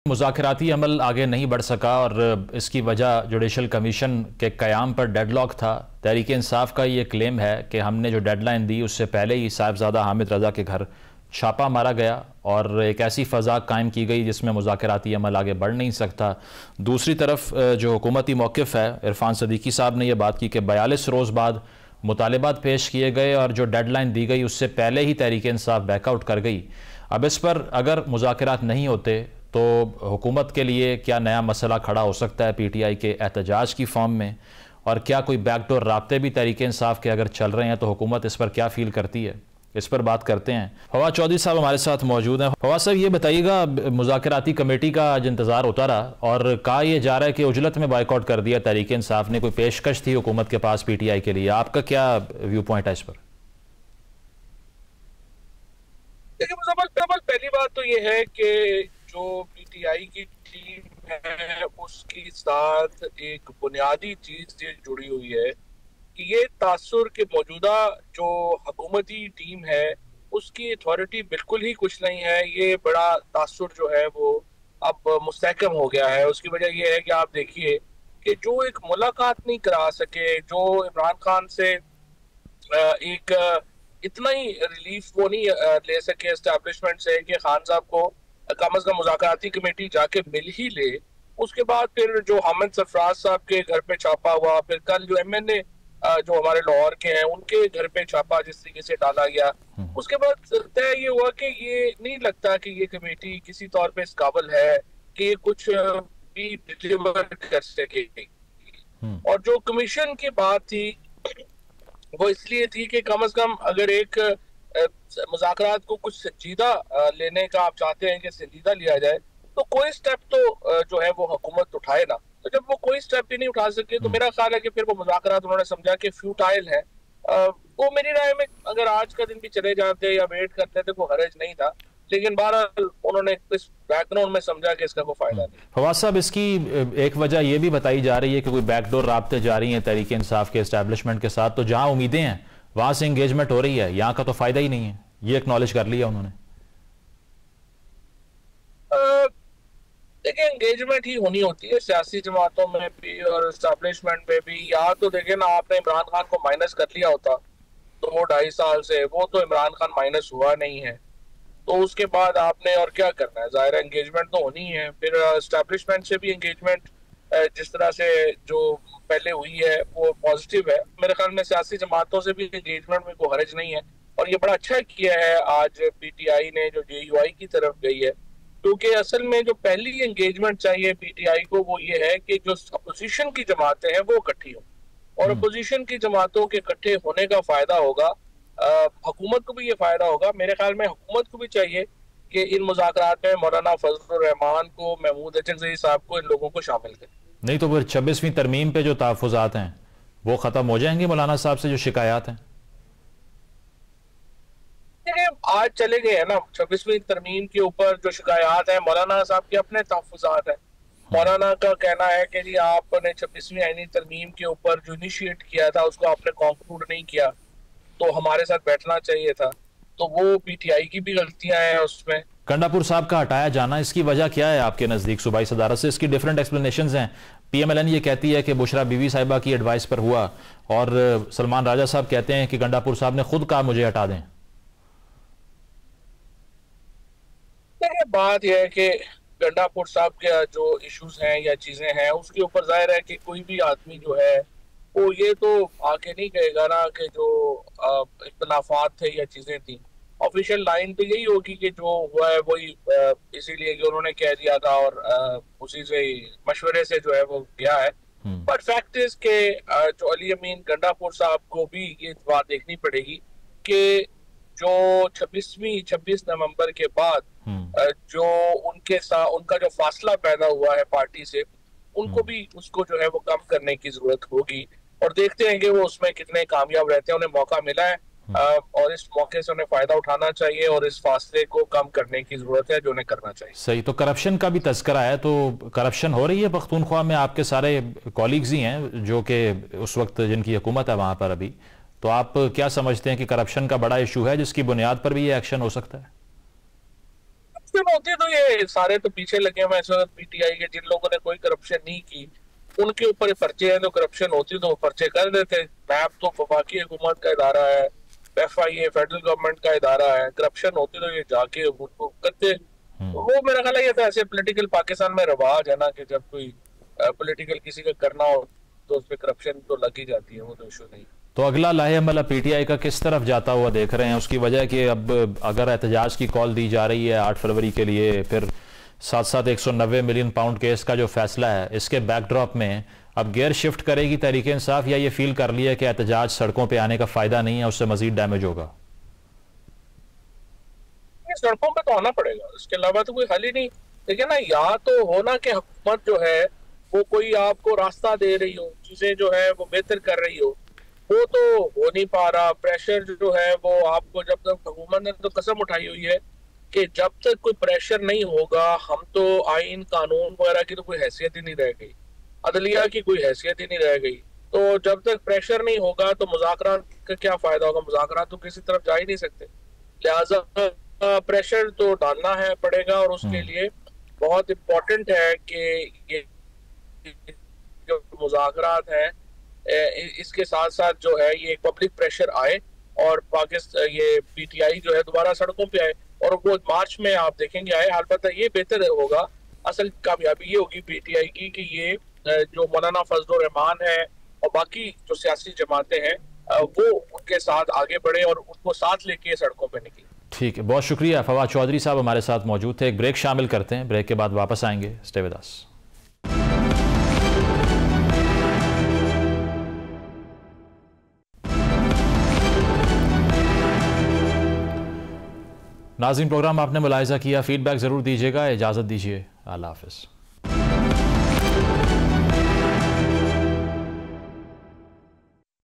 मुज़ाकराती अमल आगे नहीं बढ़ सका और इसकी वजह जुडिशल कमीशन के क़याम पर डेडलॉक था। तहरीक इंसाफ का ये क्लेम है कि हमने जो डेडलाइन दी उससे पहले ही साहिबजादा हामिद रज़ा के घर छापा मारा गया और एक ऐसी फ़ज़ा कायम की गई जिसमें मुज़ाकराती अमल आगे बढ़ नहीं सकता। दूसरी तरफ जो हुकूमती मौक़िफ़ है, इरफान सदीकी साहब ने यह बात की कि 42 रोज़ बाद मुतालिबात पेश किए गए और जो डेडलाइन दी गई उससे पहले ही तहरीक इंसाफ बैकआउट कर गई। अब इस पर अगर मुज़ाकरात नहीं होते तो हुकूमत के लिए क्या नया मसला खड़ा हो सकता है PTI के एहतजाज की फॉर्म में, और क्या कोई बैकडोर राब्ते भी तहरीक इंसाफ के अगर चल रहे हैं तो हुकूमत इस पर क्या फील करती है, इस पर बात करते हैं। फवाद चौधरी साहब हमारे साथ मौजूद हैं। फवाद साहब, ये बताइएगा, मुज़ाकराती कमेटी का आज इंतज़ार होता रहा और कहा यह जा रहा है कि उजलत में बाइकआउट कर दिया तहरीक इंसाफ ने, कोई पेशकश थी हुकूमत के पास PTI के लिए, आपका क्या व्यू पॉइंट है इस पर? देखिए मुज़म्मिल, पहली बात तो ये है कि जो PTI की टीम है उसके साथ एक बुनियादी चीज ये जुड़ी हुई है कि ये तासुर के मौजूदा जो हुकूमती टीम है उसकी अथॉरिटी बिल्कुल ही कुछ नहीं है। ये बड़ा तासुर जो है वो अब मुस्तहकम हो गया है। उसकी वजह ये है कि आप देखिए कि जो एक मुलाकात नहीं करा सके, जो इमरान खान से एक इतना ही रिलीफ वो नहीं ले सके एस्टैब्लिशमेंट से कि खान साहब को कम अज कम मुज़ाकराती कमेटी जाके मिल ही ले। उसके बाद फिर जो हामिद सरफराज साहब के घर पे छापा हुआ, फिर कल जो MNA जो हमारे लाहौर के हैं उनके घर पे छापा जिस तरीके से डाला गया, उसके बाद तय ये हुआ कि ये नहीं लगता कि ये कमेटी किसी तौर पे इस काबिल है कि ये कुछ भी डिलीवर कर सकेगी। और जो कमीशन की बात थी वो इसलिए थी कि कम अज कम अगर एक मुज़ाकरात को कुछ संजीदा लेने का आप चाहते हैं कि संजीदा लिया जाए तो कोई स्टेप तो जो है वो हुकूमत उठाए ना। तो जब वो कोई स्टेप भी नहीं उठा सके तो मेरा ख्याल है कि फिर वो मुज़ाकरात उन्होंने समझा कि फ्यूटाइल है। वो मेरी राय में अगर आज का दिन भी चले जाते या वेट करते थे कोई हर्ज नहीं था, लेकिन बहरहाल उन्होंने इस बैकग्राउंड में समझा कि इसका कोई फायदा नहीं। फवाद साहब, इसकी एक वजह यह भी बताई जा रही है कि कोई बैकडोर राब्ते जारी हैं तहरीक इंसाफ के एस्टैब्लिशमेंट के साथ, तो जहां उम्मीदें हैं वहां से एंगेजमेंट हो रही है, यहाँ का तो फायदा ही नहीं है, ये एक्नॉलेज कर लिया उन्होंने। देखिए एंगेजमेंट ही होनी होती है सियासी जमातों में भी और एस्टैब्लिशमेंट में भी। या तो देखे ना, आपने इमरान खान को माइनस कर लिया होता 2-2.5 साल से, वो तो इमरान खान माइनस हुआ नहीं है, तो उसके बाद आपने और क्या करना है? जाहिर है एंगेजमेंट तो होनी है। फिर एस्टैब्लिशमेंट से भी एंगेजमेंट जिस तरह से जो पहले हुई है वो पॉजिटिव है। मेरे ख्याल में सियासी जमातों से भी एंगेजमेंट में कोई हर्ज नहीं है और ये बड़ा अच्छा किया है आज PTI ने जो JUI की तरफ गई है, क्योंकि असल में जो पहली एंगेजमेंट चाहिए PTI को वो ये है कि जो अपोजिशन की जमातें हैं वो इकट्ठी हो, और अपोजिशन की जमातों के इकट्ठे होने का फायदा होगा हुकूमत को भी ये फायदा होगा। मेरे ख्याल में हुकूमत को भी चाहिए कि इन मुज़ाकरात में मौलाना फजलुर रहमान को, महमूद अचकज़ई साहब को, इन लोगों को शामिल करें। नहीं तो फिर 26वीं तरमीम पे जो तहफ़्फ़ुज़ात हैं वो ख़त्म हो जाएंगे मौलाना साहब से जो शिकायत हैं? आज चले गए हैं ना 26वीं तरमीम के ऊपर जो शिकायत है, मौलाना साहब के अपने तहफ़्फ़ुज़ात हैं। मौलाना का कहना है कि जी आपने 26वीं आईनी तरमीम के ऊपर जो इनिशिएट किया था उसको आपने कंक्लूड नहीं किया, तो हमारे साथ बैठना चाहिए था। तो वो PTI की भी गलतियां हैं उसमें। गंडापुर साहब का हटाया जाना, इसकी वजह क्या है आपके नज़दीक सूबाई सदारत से? इसकी डिफरेंट एक्सप्लेनेशंस हैं। PMLN ये कहती है कि बुशरा बीवी साहिबा की एडवाइस पर हुआ, और सलमान राजा साहब कहते हैं कि गंडापुर साहब ने खुद कहा मुझे हटा दें। बात यह है कि गंडापुर साहब के जो इश्यूज हैं या चीजें हैं उसके ऊपर जाहिर है कि कोई भी आदमी जो है वो ये तो आके नहीं कहेगा ना कि जो इख्तलाफात थे या चीजें थी। ऑफिशियल लाइन तो यही होगी कि जो हुआ है वही, इसीलिए कि उन्होंने कह दिया था और उसी से मशवरे से जो है वो गया है। बट फैक्ट इज के जो अली अमीन गंडापुर साहब को भी ये बात देखनी पड़ेगी कि जो 26 नवंबर के बाद जो उनके साथ उनका जो फासला पैदा हुआ है पार्टी से, उनको भी उसको जो है वो कम करने की जरूरत होगी। और देखते हैं कि वो उसमें कितने कामयाब रहते हैं। उन्हें मौका मिला है और इस मौके से उन्हें फायदा उठाना चाहिए और इस फासले को कम करने की जरूरत है जो उन्हें करना चाहिए। सही। तो करप्शन का भी तस्करा है, तो करप्शन हो रही है पख्तूनख्वा में? आपके सारे कॉलीग्स ही हैं जो कि उस वक्त जिनकी हुकूमत है वहां पर अभी, तो आप क्या समझते हैं कि करप्शन का बड़ा इशू है जिसकी बुनियाद पर भी ये एक्शन हो सकता है? करप्शन होती तो ये सारे तो पीछे लगे हुए हैं पीटीआई के, जिन लोगों ने कोई करप्शन नहीं की उनके ऊपर पर्चे हैं, तो करप्शन होती तो वो पर्चे कर देते। नैब तो वफाकी हुकूमत का इदारा है, FIA फेडरल गवर्नमेंट का इदारा है, करप्शन होती तो ये जाके उनको करते। वो मेरा ख्याल है ये तो ऐसे पॉलिटिकल पाकिस्तान में रवाज है ना कि जब कोई पॉलिटिकल किसी का करना हो तो उस पर करप्शन तो लग ही जाती है, वो तो इशू नहीं। तो अगला लाहेमल PTI का किस तरफ जाता हुआ देख रहे हैं? उसकी वजह कि अब अगर एहतजाज की कॉल दी जा रही है 8 फरवरी के लिए, फिर साथ साथ 190 मिलियन पाउंड केस का जो फैसला है, इसके बैकड्रॉप में अब गियर शिफ्ट करेगी तहरीक इंसाफ, या ये फील कर लिया कि एहतजाज सड़कों पे आने का फायदा नहीं है, उससे मजीद डैमेज होगा? सड़कों पे तो आना पड़ेगा, इसके अलावा तो कोई हल ही नहीं। देखिए ना, या तो होना कि हुकूमत जो है वो कोई आपको रास्ता दे रही हो, चीजें जो है वो बेहतर कर रही हो, वो तो हो नहीं पा रहा। प्रेशर जो है वो आपको, जब तक हुकूमत ने तो कसम उठाई हुई है कि जब तक कोई प्रेशर नहीं होगा हम तो आइन कानून वगैरह की तो कोई हैसियत ही नहीं रह गई, अदलिया की कोई हैसियत ही नहीं रह गई। तो जब तक प्रेशर नहीं होगा तो मुज़ाकरात का क्या फायदा होगा? मुज़ाकरात तो किसी तरफ जा ही नहीं सकते। लिहाजा प्रेशर तो डालना है पड़ेगा, और उसके लिए बहुत इम्पोर्टेंट है कि ये जो मुज़ाकरात है इसके साथ साथ जो है ये पब्लिक प्रेशर आए और पाकिस्तान ये PTI जो है दोबारा सड़कों पे आए, और वो मार्च में आप देखेंगे आए। अलबत्ता ये बेहतर होगा, असल कामयाबी ये होगी PTI की कि ये जो मौलाना फजलुर रहमान है और बाकी जो सियासी जमातें हैं वो उनके साथ आगे बढ़े और उनको साथ लेके सड़कों पे निकले। ठीक है, बहुत शुक्रिया। फवाद चौधरी साहब हमारे साथ मौजूद थे। एक ब्रेक शामिल करते हैं, ब्रेक के बाद वापस आएंगे। Stay with us. नाज़रीन, प्रोग्राम आपने मुलाहिज़ा किया, फीडबैक ज़रूर दीजिएगा। इजाज़त दीजिए, अल्लाह हाफ़िज़।